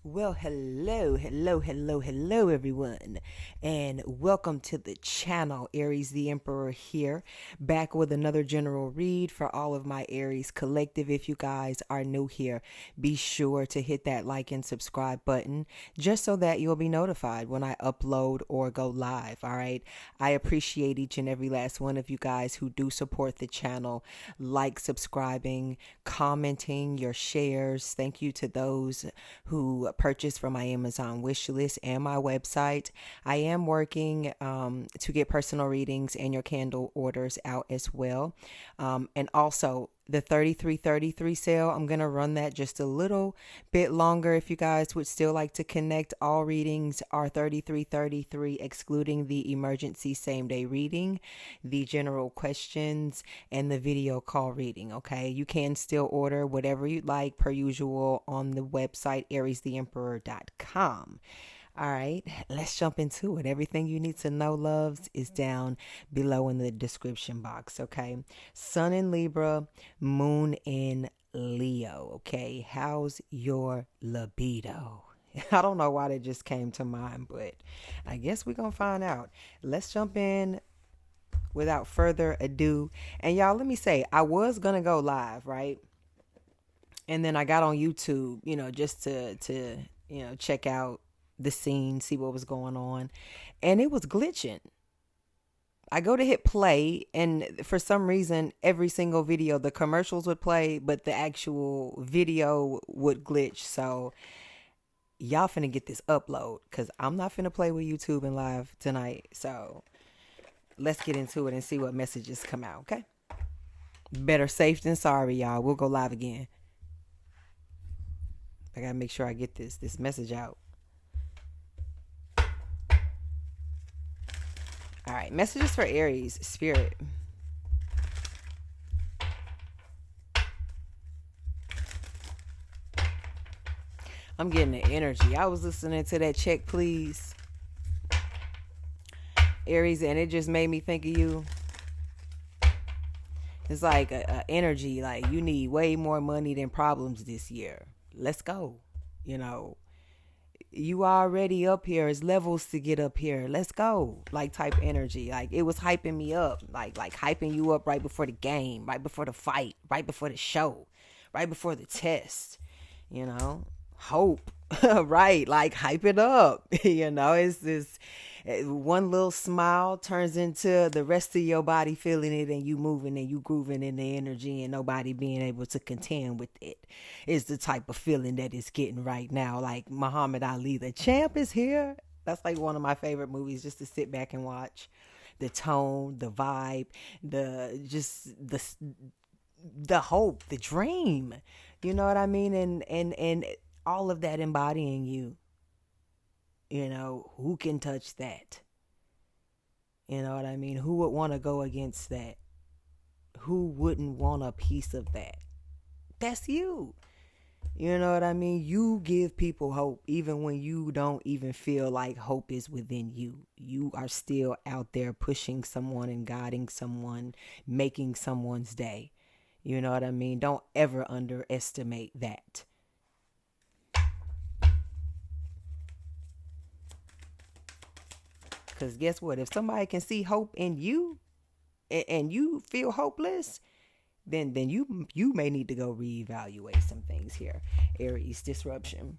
Well, hello, everyone, and welcome to the channel. Aries the Emperor here, back with another general read for all of my Aries collective. If you guys are new here, be sure to hit that like and subscribe button just so that you'll be notified when I upload or go live. All right, I appreciate each and every last one of you guys who do support the channel, like, subscribing, commenting, your shares. Thank you to those who purchased from my Amazon wish list and my website. I am working to get personal readings and your candle orders out as well. And also the 3333 sale, I'm going to run that just a little bit longer if you guys would still like to connect. All readings are 3333, excluding the emergency same day reading, the general questions, and the video call reading. Okay, you can still order whatever you'd like per usual on the website ariestheemperor.com. All right, let's jump into it. Everything you need to know, loves, is down below in the description box. Okay, Sun in Libra, Moon in Leo. Okay, how's your libido? I don't know why that just came to mind, but I guess we're gonna find out. Let's jump in without further ado. And y'all, let me say, I was gonna go live, right? And then I got on YouTube, just to check out the scene, see what was going on, and it was glitching. I go to hit play, and for some reason, every single video, the commercials would play, but the actual video would glitch. So y'all finna get this upload, because I'm not finna play with YouTube and live tonight. So let's get into it and see what messages come out, okay? Better safe than sorry, y'all. We'll go live again. I gotta make sure I get this message out. All right, messages for Aries, Spirit. I'm getting the energy. I was listening to that Check Please, Aries, and it just made me think of you. It's like a energy, like you need way more money than problems this year. Let's go. You already up here. It's levels to get up here. Let's go. Like type energy. Like it was hyping me up. Like hyping you up right before the game, right before the fight, right before the show, right before the test. Hope. Right. Like hype it up. It's this one little smile turns into the rest of your body feeling it, and you moving and you grooving in the energy, and nobody being able to contend with it is the type of feeling that it's getting right now. Like Muhammad Ali, the champ, is here. That's like one of my favorite movies just to sit back and watch. The tone, the vibe, the hope, the dream. You know what I mean? And all of that embodying you. Who can touch that? You know what I mean? Who would want to go against that? Who wouldn't want a piece of that? That's you. You know what I mean? You give people hope even when you don't even feel like hope is within you. You are still out there pushing someone and guiding someone, making someone's day. You know what I mean? Don't ever underestimate that. Because guess what? If somebody can see hope in you and you feel hopeless, then you may need to go reevaluate some things here. Aries, disruption.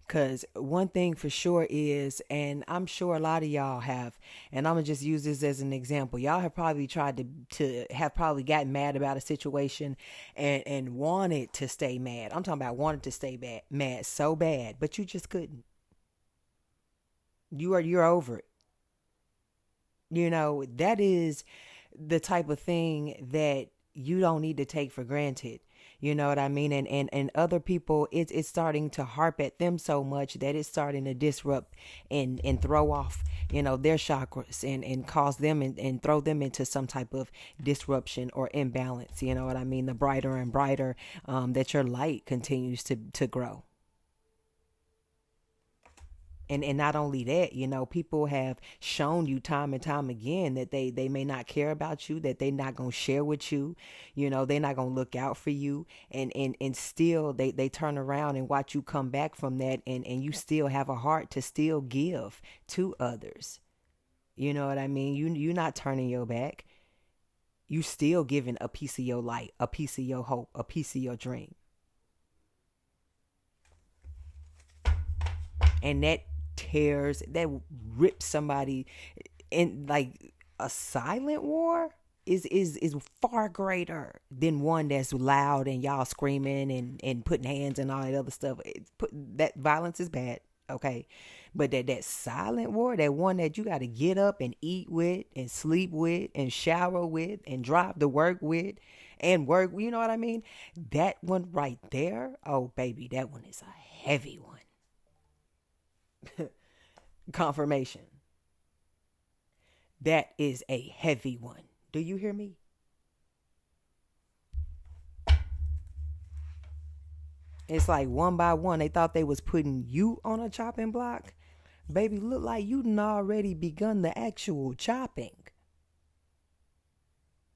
Because one thing for sure is, and I'm sure a lot of y'all have, and I'm going to just use this as an example. Y'all have probably tried to have probably gotten mad about a situation and wanted to stay mad. I'm talking about wanted to stay mad so bad, but you just couldn't. You're over it. That is the type of thing that you don't need to take for granted. You know what I mean? And other people, it's starting to harp at them so much that it's starting to disrupt and throw off, their chakras and cause them and throw them into some type of disruption or imbalance. You know what I mean? The brighter and brighter that your light continues to grow. And not only that, you know, people have shown you time and time again that they may not care about you, that they're not going to share with you, you know, they're not going to look out for you. And still they turn around and watch you come back from that, and you still have a heart to still give to others. You know what I mean? You're not turning your back. You still giving a piece of your light, a piece of your hope, a piece of your dream. And that rips somebody in. Like, a silent war is far greater than one that's loud and y'all screaming and putting hands and all that other stuff. That violence is bad, okay? But that silent war, that one that you got to get up and eat with and sleep with and shower with and drive to work with and work, you know what I mean? That one right there, oh baby, that one is a heavy one. Confirmation. That is a heavy one. Do you hear me? It's like one by one, they thought they was putting you on a chopping block. Baby, look like you done already begun the actual chopping.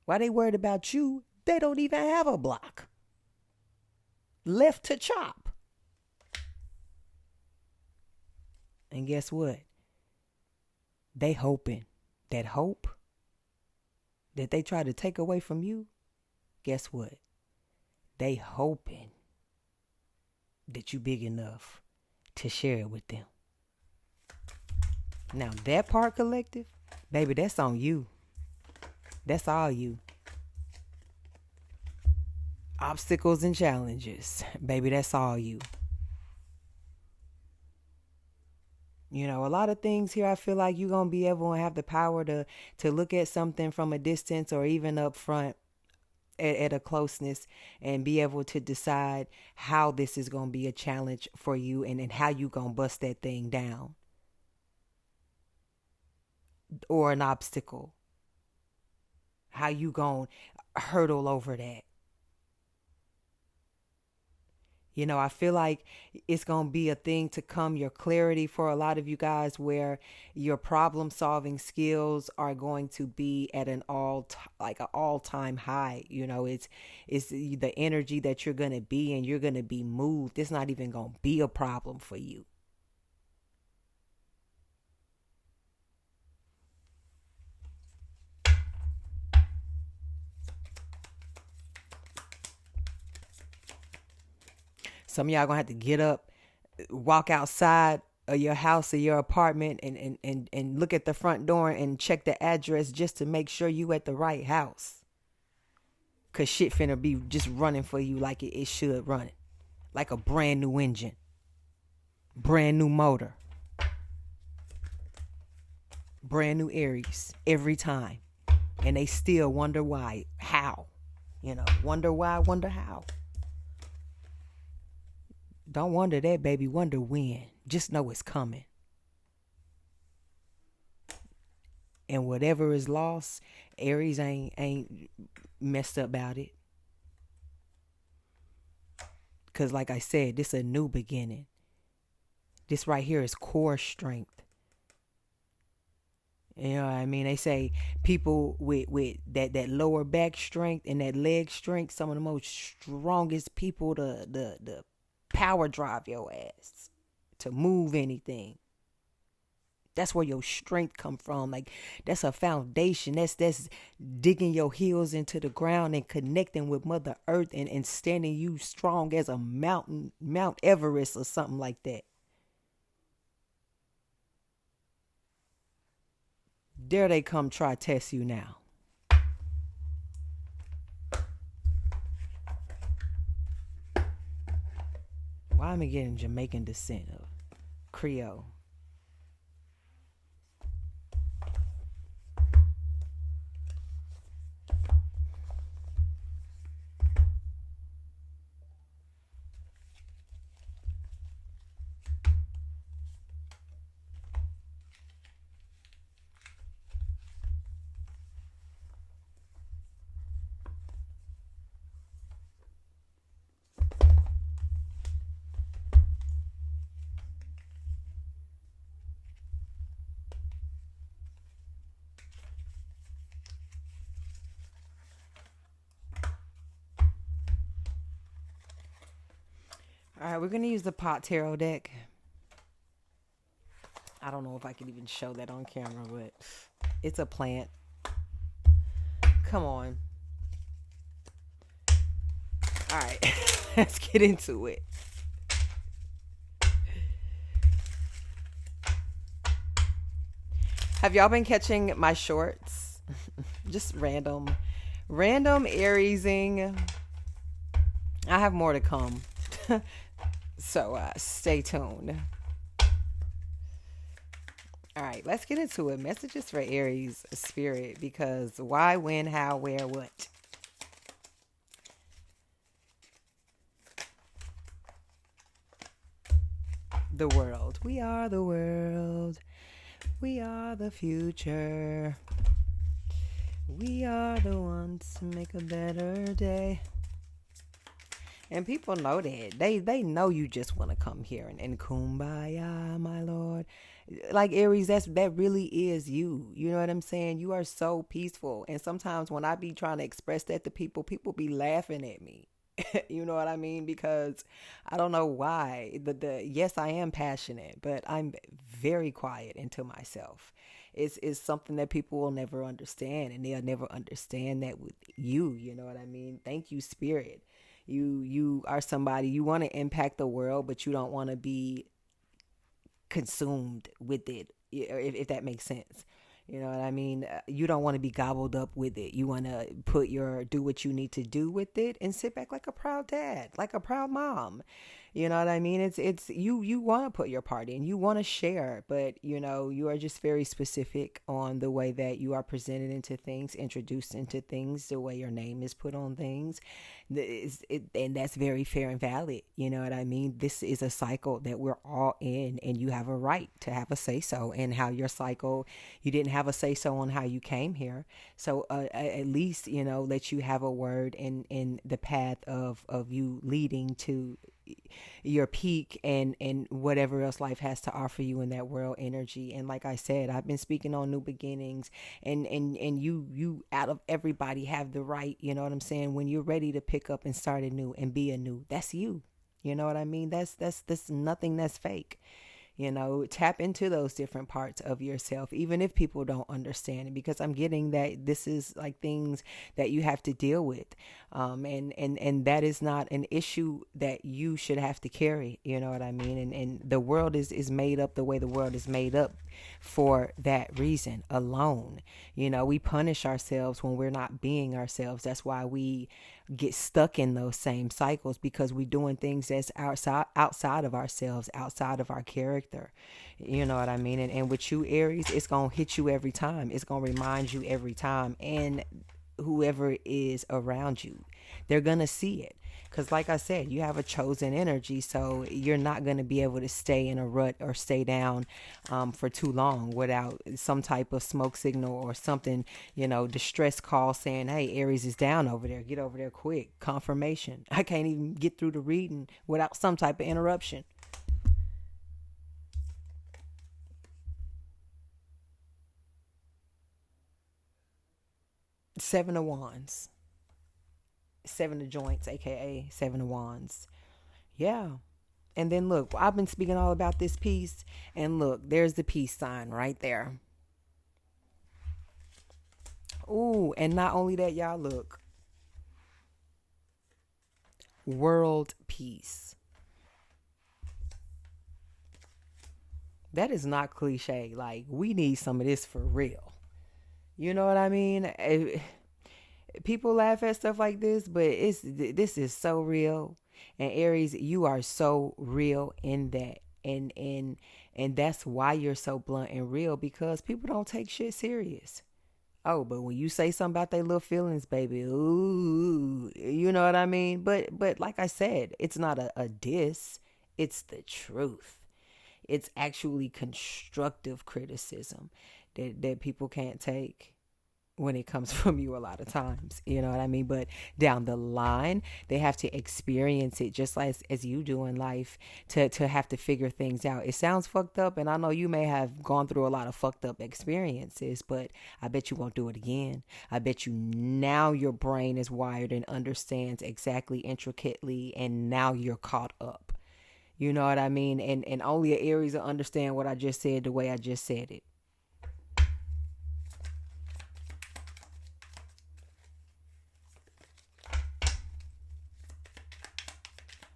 Why they worried about you? They don't even have a block left to chop. And guess what? They hoping that hope that they try to take away from you, guess what? They hoping that you big enough to share it with them. Now that part, collective, baby, that's on you. That's all you. Obstacles and challenges, baby, that's all you. You know, a lot of things here, I feel like you're going to be able to have the power to look at something from a distance or even up front at a closeness and be able to decide how this is going to be a challenge for you and how you going to bust that thing down. Or an obstacle. How you going to hurdle over that. You know, I feel like it's going to be a thing to come, your clarity for a lot of you guys, where your problem solving skills are going to be at an all-time high. You know, it's the energy that you're going to be, and you're going to be moved. It's not even going to be a problem for you. Some of y'all gonna have to get up, walk outside of your house or your apartment and look at the front door and check the address just to make sure you at the right house. Cause shit finna be just running for you like it should run. Like a brand new engine. Brand new motor. Brand new Aries every time. And they still wonder why, how. You know, wonder why, wonder how. Don't wonder that, baby. Wonder when. Just know it's coming. And whatever is lost, Aries ain't messed up about it. Because like I said, this a new beginning. This right here is core strength. You know what I mean? They say people with that lower back strength and that leg strength, some of the most strongest people the power drive your ass to move anything. That's where your strength come from. Like, that's a foundation. That's digging your heels into the ground and connecting with Mother Earth and standing you strong as a mountain, Mount Everest or something like that. Dare they come try test you now. Why am I getting Jamaican descent of Creole? All right, we're going to use the pot tarot deck. I don't know if I can even show that on camera, but it's a plant. Come on. All right, let's get into it. Have y'all been catching my shorts? Just random Ariesing. I have more to come. So stay tuned. All right, let's get into it. Messages for Aries spirit, because why, when, how, where, what? The world. We are the world. We are the future. We are the ones to make a better day. And people know that. They know you just want to come here and kumbaya, my lord. Like Aries, that really is you. You know what I'm saying? You are so peaceful. And sometimes when I be trying to express that to people be laughing at me. You know what I mean? Because I don't know why. The yes, I am passionate, but I'm very quiet into myself. It's something that people will never understand, and they'll never understand that with you. You know what I mean? Thank you, spirit. You are somebody, you want to impact the world, but you don't want to be consumed with it, if that makes sense. You know what I mean? You don't want to be gobbled up with it. You want to do what you need to do with it and sit back like a proud dad, like a proud mom. You know what I mean? It's you want to put your part in, you want to share, but you are just very specific on the way that you are presented into things, introduced into things, the way your name is put on things. And that's very fair and valid. You know what I mean? This is a cycle that we're all in, and you have a right to have a say so in how your cycle. You didn't have a say so on how you came here, so at least let you have a word in the path of you leading to your peak and whatever else life has to offer you in that world energy. And like I said, I've been speaking on new beginnings, and you out of everybody have the right, you know what I'm saying, when you're ready to pick up and start anew and be anew. That's you. You know what I mean? That's nothing that's fake. Tap into those different parts of yourself, even if people don't understand it, because I'm getting that this is like things that you have to deal with. And that is not an issue that you should have to carry. You know what I mean? And the world is made up the way the world is made up for that reason alone. We punish ourselves when we're not being ourselves. That's why we get stuck in those same cycles, because we're doing things that's outside of ourselves, outside of our character. You know what I mean? And with you, Aries, it's going to hit you every time. It's going to remind you every time. And whoever is around you, they're going to see it. Because like I said, you have a chosen energy, so you're not going to be able to stay in a rut or stay down for too long without some type of smoke signal or something, distress call saying, hey, Aries is down over there. Get over there quick. Confirmation. I can't even get through the reading without some type of interruption. Seven of Wands. Seven of Joints, aka Seven of Wands. Yeah. And then look, I've been speaking all about this peace, and look, there's the peace sign right there. Ooh, and not only that, y'all, look. World peace. That is not cliche. Like, we need some of this for real. You know what I mean? People laugh at stuff like this, but this is so real. And Aries, you are so real in that. And that's why you're so blunt and real, because people don't take shit serious. Oh, but when you say something about their little feelings, baby, ooh, you know what I mean? But like I said, it's not a diss. It's the truth. It's actually constructive criticism that people can't take when it comes from you a lot of times. You know what I mean? But down the line, they have to experience it just like as you do in life to have to figure things out. It sounds fucked up, and I know you may have gone through a lot of fucked up experiences, but I bet you won't do it again. I bet you now your brain is wired and understands exactly intricately, and now you're caught up. You know what I mean? And only an Aries will understand what I just said the way I just said it.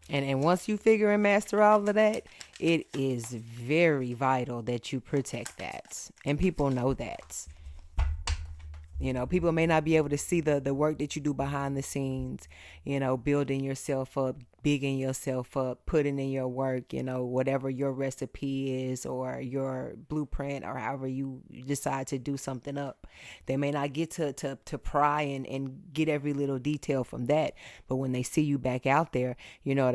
And once you figure and master all of that, it is very vital that you protect that. And people know that. You know, people may not be able to see the work that you do behind the scenes, you know, building yourself up, bigging yourself up, putting in your work, you know, whatever your recipe is or your blueprint or however you decide to do something up. They may not get to pry and get every little detail from that. But when they see you back out there, you know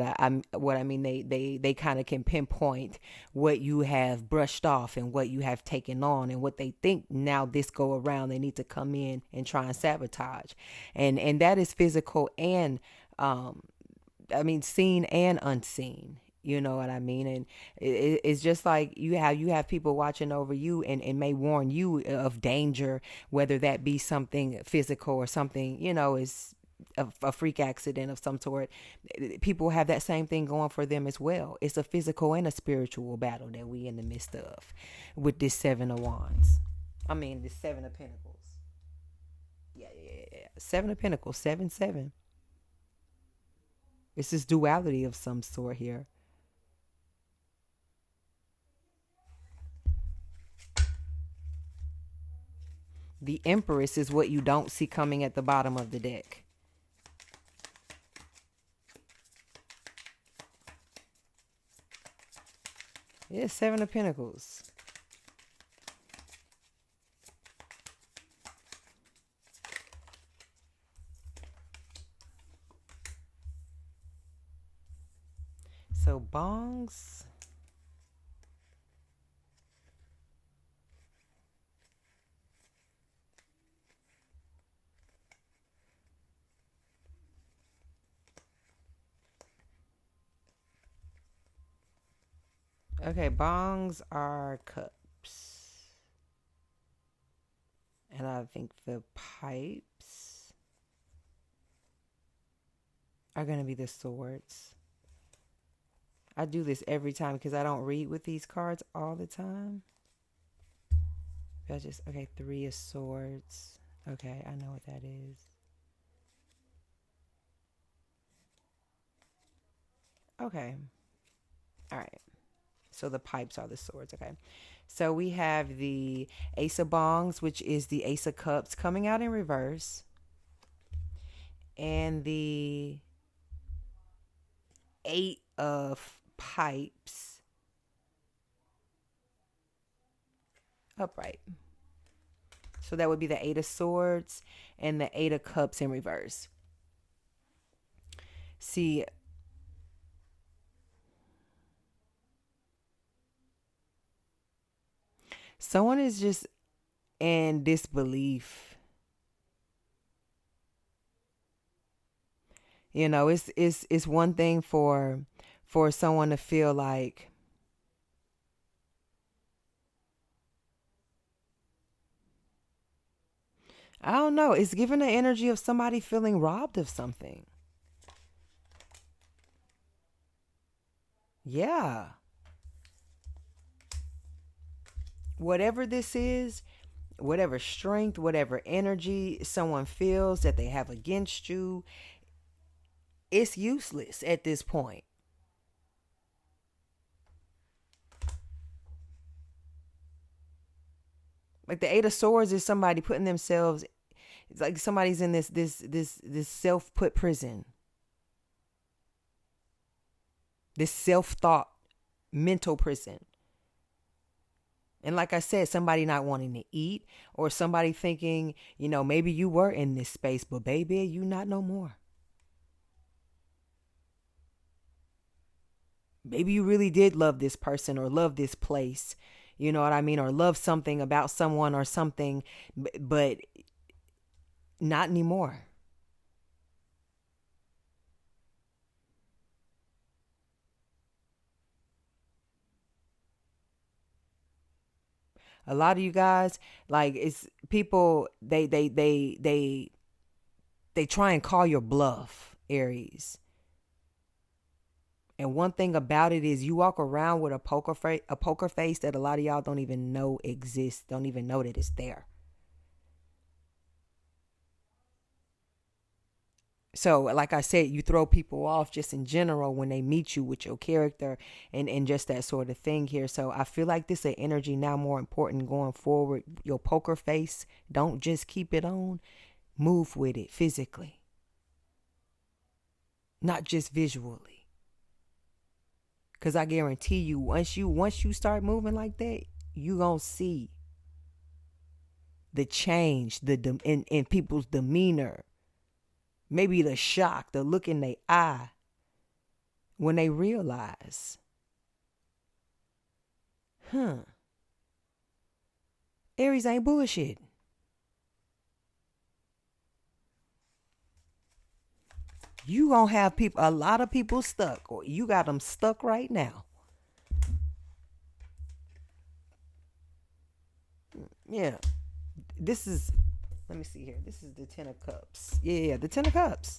what I mean, they kind of can pinpoint what you have brushed off and what you have taken on and what they think now this go around they need to come in and try and sabotage. And that is physical and seen and unseen. You know what I mean? And it's just like you have people watching over you and may warn you of danger, whether that be something physical or something, you know, is a freak accident of some sort. People have that same thing going for them as well. It's a physical and a spiritual battle that we in the midst of with this Seven of Wands. I mean, this Seven of Pentacles. Yeah. Seven of Pentacles, 7-7. It's this duality of some sort here. The Empress is what you don't see coming at the bottom of the deck. Yeah, Seven of Pentacles. So bongs. Okay, bongs are cups. And I think the pipes are going to be the swords. I do this every time because I don't read with these cards all the time. Okay, Three of Swords. Okay, I know what that is. Okay. All right. So the pipes are the swords. Okay. So we have the Ace of Bongs, which is the Ace of Cups coming out in reverse. And the Eight of Pipes upright. So that would be the Eight of Swords and the Eight of Cups in reverse. See, someone is just in disbelief. You know, it's one thing for someone to feel like I don't know, it's giving the energy of somebody feeling robbed of something. Yeah. Whatever this is, whatever strength, whatever energy someone feels that they have against you, it's useless at this point. Like the Eight of Swords is somebody putting themselves, it's like somebody's in this self-put prison. This self-thought mental prison. And like I said, somebody not wanting to eat or somebody thinking, you know, maybe you were in this space, but baby, you not no more. Maybe you really did love this person or love this place, you know what I mean? Or love something about someone or something, but not anymore. A lot of you guys, like, it's people, they try and call your bluff, Aries. And one thing about it is you walk around with a poker face that a lot of y'all don't even know exists, don't even know that it's there. So, like I said, you throw people off just in general when they meet you with your character and just that sort of thing here. So I feel like this is energy now more important going forward. Your poker face, don't just keep it on. Move with it physically, not just visually. Cause I guarantee you, once you start moving like that, you gonna see the change, in people's demeanor, maybe the shock, the look in their eye when they realize, Aries ain't bullshit. You gonna have a lot of people stuck, or you got them stuck right now. Yeah, this is. Let me see here. This is the Ten of Cups. Yeah, the Ten of Cups.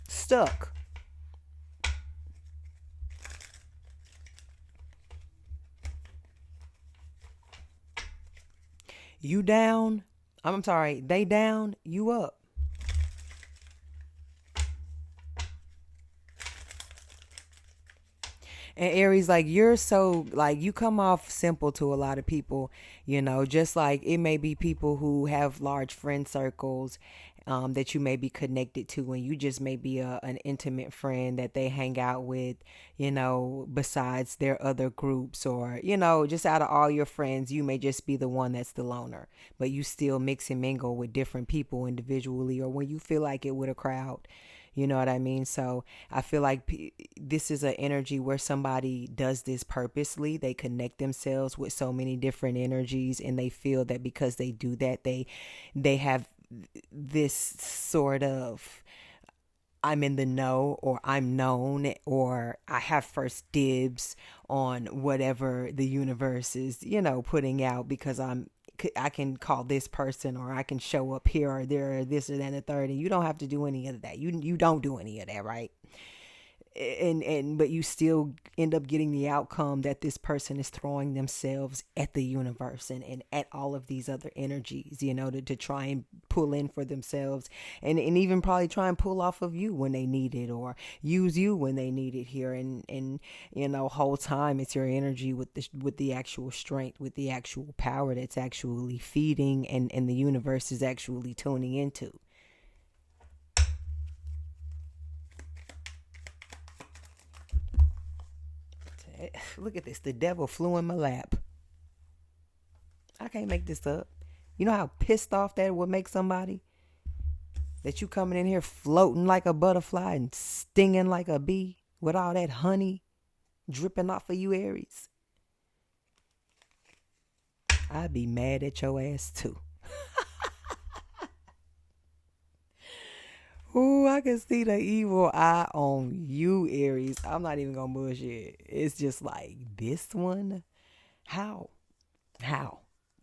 Stuck. You down. I'm sorry. They down. You up. And Aries, like, you're so, like, you come off simple to a lot of people, just like it may be people who have large friend circles that you may be connected to, and you just may be an intimate friend that they hang out with, besides their other groups, or, just out of all your friends, you may just be the one that's the loner, but you still mix and mingle with different people individually, or when you feel like it with a crowd. You know what I mean? So I feel like this is an energy where somebody does this purposely. They connect themselves with so many different energies, and they feel that because they do that, they have this sort of, I'm in the know, or I'm known, or I have first dibs on whatever the universe is, putting out, because I can call this person, or I can show up here or there or this or that and the third, and you don't have to do any of that. You don't do any of that, right? But you still end up getting the outcome that this person is throwing themselves at the universe and at all of these other energies, to try and pull in for themselves, and even probably try and pull off of you when they need it, or use you when they need it here. And whole time it's your energy with the actual strength, with the actual power that's actually feeding, and the universe is actually tuning into. Look at this. The devil flew in my lap. I can't make this up. You know how pissed off that would make somebody? That you coming in here floating like a butterfly and stinging like a bee with all that honey dripping off of you, Aries. I'd be mad at your ass too. Ooh, I can see the evil eye on you, Aries. I'm not even gonna bullshit. It's just like, this one? How?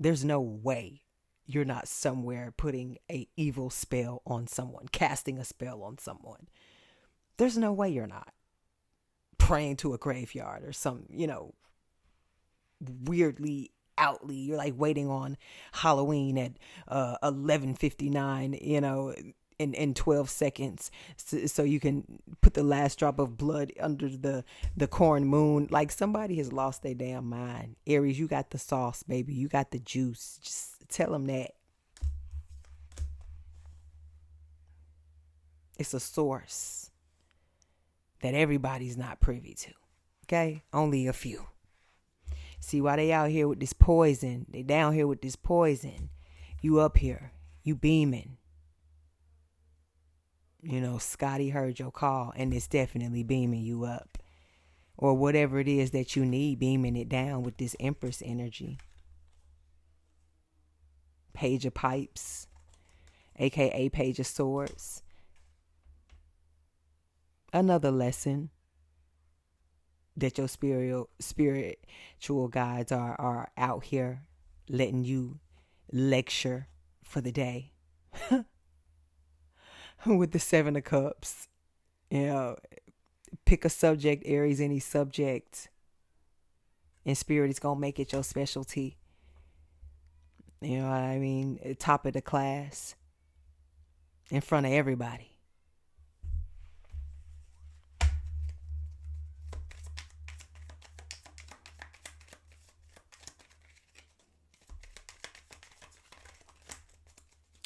There's no way you're not somewhere putting a evil spell on someone, casting a spell on someone. There's no way you're not praying to a graveyard or some, weirdly outly. You're like waiting on Halloween at 11:59, in 12 seconds, so you can put the last drop of blood under the corn moon. Like, somebody has lost their damn mind. Aries, you got the sauce, baby. You got the juice. Just tell them that. It's a source that everybody's not privy to. Okay? Only a few. See why they out here with this poison. They down here with this poison. You up here. You beaming. Scotty heard your call, and it's definitely beaming you up. Or whatever it is that you need, beaming it down with this Empress energy. Page of Pipes, aka Page of Swords. Another lesson that your spiritual guides are out here letting you lecture for the day. With the Seven of Cups, pick a subject, Aries, any subject, and Spirit is going to make it your specialty. You know what I mean? Top of the class, in front of everybody.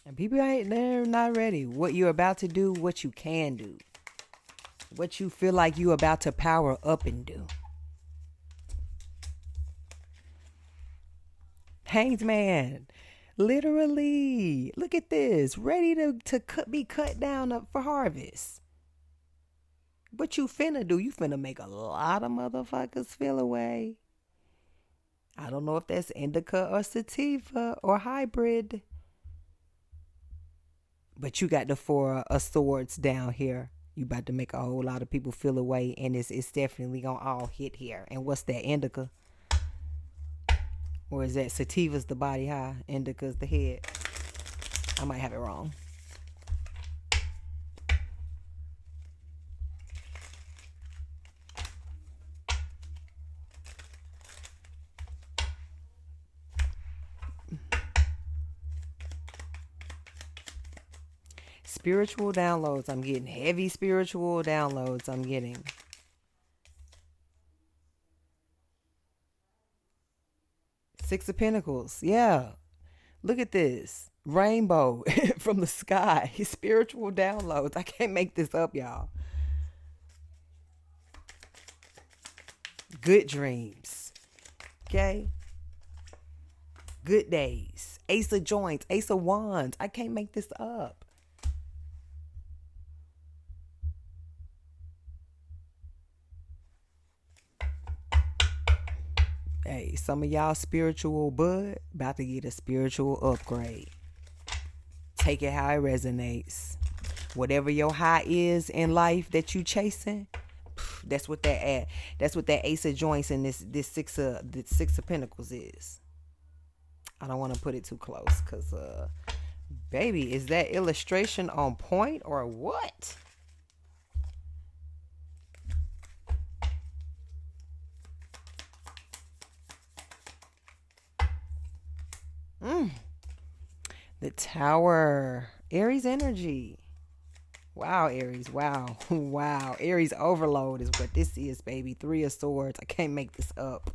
And people they're not ready. What you're about to do, what you can do. What you feel like you about to power up and do. Hanged man. Literally. Look at this. Ready to be cut down up for harvest. What you finna do? You finna make a lot of motherfuckers feel away. I don't know if that's indica or sativa or hybrid. But you got the Four of Swords down here. You about to make a whole lot of people feel away, and it's definitely gonna all hit here. And what's that, indica? Or is that sativa's the body high, indica's the head? I might have it wrong. Spiritual downloads. I'm getting heavy spiritual downloads. I'm getting. Six of Pentacles. Yeah. Look at this. Rainbow from the sky. Spiritual downloads. I can't make this up, y'all. Good dreams. Okay. Good days. Ace of Joints. Ace of Wands. I can't make this up. Hey, some of y'all spiritual bud about to get a spiritual upgrade. Take it how it resonates. Whatever your high is in life that you chasing, that's what that Ace of Joints and this six of Pentacles is. I don't want to put it too close because baby, is that illustration on point or what? The Tower. Aries energy. Wow, Aries. Wow. Wow. Aries overload is what this is, baby. Three of Swords. I can't make this up.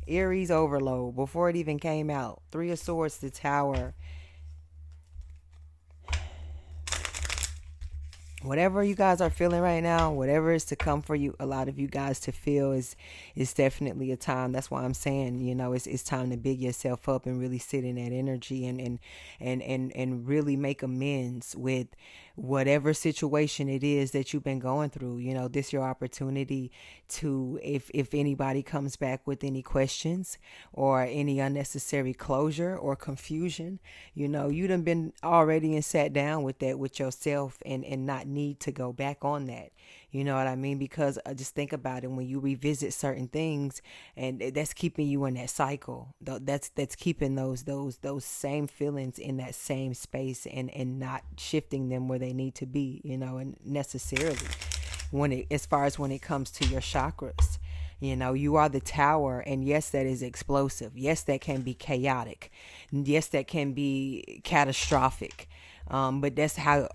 Aries overload. Before it even came out. Three of Swords, the Tower. Whatever you guys are feeling right now, whatever is to come for you, a lot of you guys to feel is definitely a time. That's why I'm saying, you know, it's time to big yourself up and really sit in that energy and really make amends with whatever situation it is that you've been going through. You know, this your opportunity to, if anybody comes back with any questions or any unnecessary closure or confusion, you know, you done been already and sat down with that with yourself and not need to go back on that. You know what I mean? Because just think about it, when you revisit certain things, and that's keeping you in that cycle. That's keeping those same feelings in that same space and not shifting them where they need to be. You know, and necessarily as far as when it comes to your chakras. You know, you are the Tower, and yes, that is explosive. Yes, that can be chaotic. Yes, that can be catastrophic. But that's how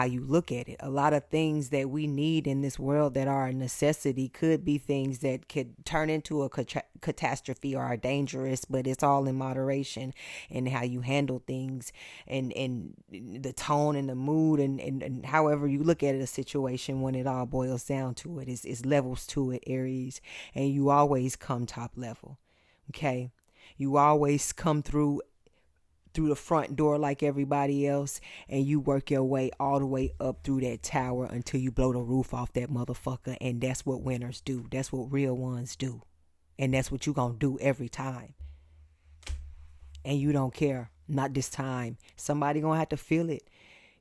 you look at it. A lot of things that we need in this world that are a necessity could be things that could turn into a catastrophe or are dangerous, but it's all in moderation and how you handle things and the tone and the mood and however you look at a situation. When it all boils down to it, is levels to it, Aries, and you always come top level. Okay, you always come through the front door like everybody else, and you work your way all the way up through that tower until you blow the roof off that motherfucker. And that's what winners do. That's what real ones do. And that's what you gonna do every time. And you don't care. Not this time. Somebody gonna have to feel it.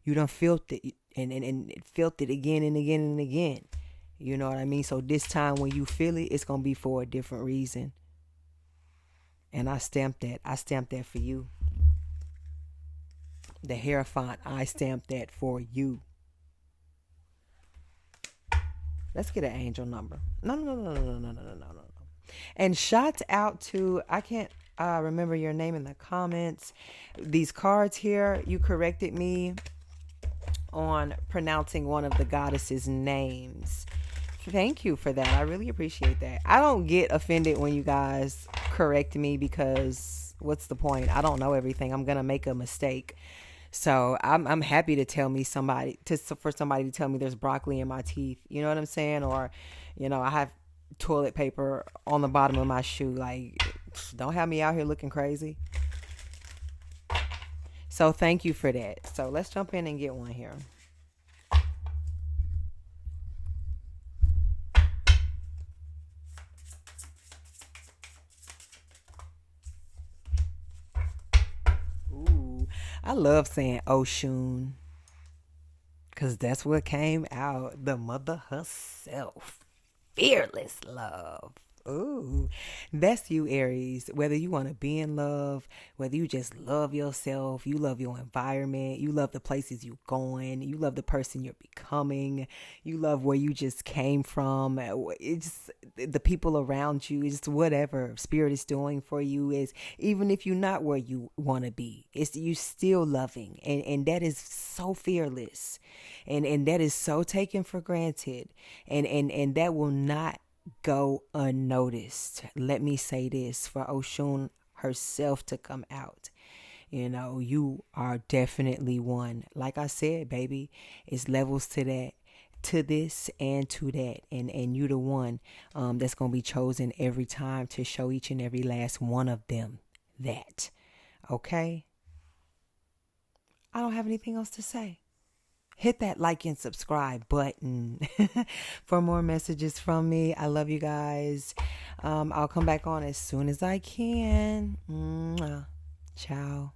You done felt it and felt it again and again and again. You know what I mean? So this time when you feel it, it's gonna be for a different reason. And I stamped that. I stamped that for you. The Hierophant, I stamped that for you. Let's get an angel number. No. And shout out to, I can't remember your name in the comments. These cards here, you corrected me on pronouncing one of the goddesses' names. Thank you for that. I really appreciate that. I don't get offended when you guys correct me because what's the point? I don't know everything. I'm gonna make a mistake. So I'm happy to tell me for somebody to tell me there's broccoli in my teeth. You know what I'm saying? Or, I have toilet paper on the bottom of my shoe. Like, don't have me out here looking crazy. So thank you for that. So let's jump in and get one here. Ooh, I love saying Oshun because that's what came out. The mother herself. Fearless love. Ooh, that's you, Aries. Whether you want to be in love, whether you just love yourself, you love your environment, you love the places you're going, you love the person you're becoming, you love where you just came from. It's the people around you. It's whatever spirit is doing for you. Is even if you're not where you want to be, it's you still loving, and that is so fearless, and that is so taken for granted, and that will not go unnoticed. Let me say this for Oshun herself to come out. You are definitely one. Like I said, baby, it's levels to that, to this and to that. And you the one that's going to be chosen every time to show each and every last one of them that. Okay? I don't have anything else to say. Hit that like and subscribe button for more messages from me. I love you guys. I'll come back on as soon as I can. Ciao.